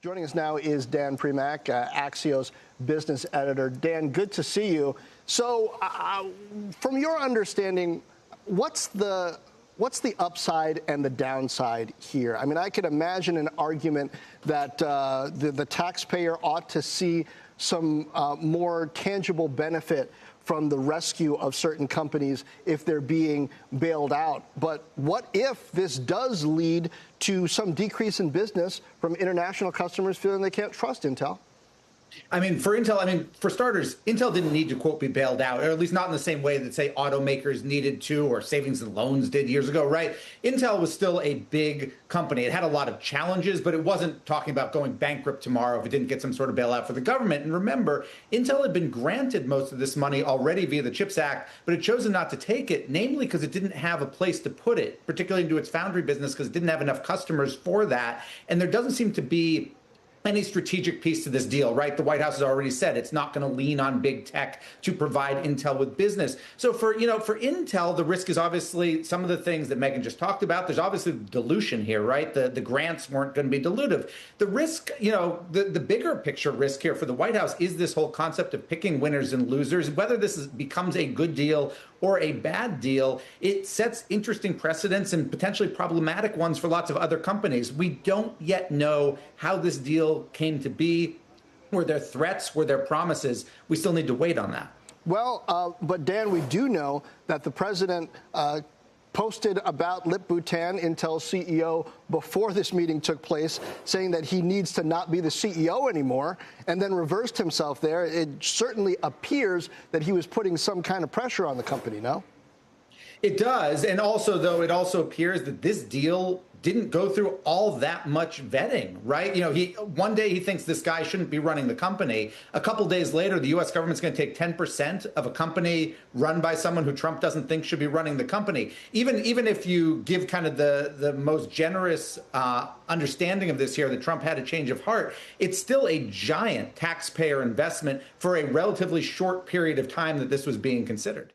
Joining us now is Dan Primack, Axios business editor. Dan, good to see you. So, from your understanding, what's the upside and the downside here? I mean, I could imagine an argument that the taxpayer ought to see some more tangible benefit from the rescue of certain companies if they're being bailed out. But what if this does lead to some decrease in business from international customers feeling they can't trust Intel? I mean, for Intel, for starters, Intel didn't need to, quote, be bailed out, or at least not in the same way that, say, automakers needed to, or savings and loans did years ago, right? Intel was still a big company. It had a lot of challenges, but it wasn't talking about going bankrupt tomorrow if it didn't get some sort of bailout for the government. And remember, Intel had been granted most of this money already via the CHIPS Act, but it chosen not to take it, namely because it didn't have a place to put it, particularly into its foundry business, because it didn't have enough customers for that. And there doesn't seem to be any strategic piece to this deal, right? The White House has already said it's not going to lean on big tech to provide Intel with business. So for Intel, the risk is obviously some of the things that Megan just talked about. There's obviously dilution here, right? The grants weren't going to be dilutive. The risk, the bigger picture risk here for the White House is this whole concept of picking winners and losers. Whether this becomes a good deal or a bad deal, it sets interesting precedents and potentially problematic ones for lots of other companies. We don't yet know how this deal came to be. Were there threats? Were there promises? We still need to wait on that. Well, but Dan, we do know that the president posted about Lip-Bu Tan, Intel's CEO, before this meeting took place, saying that he needs to not be the CEO anymore, and then reversed himself there. It certainly appears that he was putting some kind of pressure on the company, no? It does. And also, though, it also appears that this deal didn't go through all that much vetting, right? One day he thinks this guy shouldn't be running the company. A couple days later, the U.S. government's going to take 10% of a company run by someone who Trump doesn't think should be running the company. Even if you give kind of the most generous understanding of this here, that Trump had a change of heart, it's still a giant taxpayer investment for a relatively short period of time that this was being considered.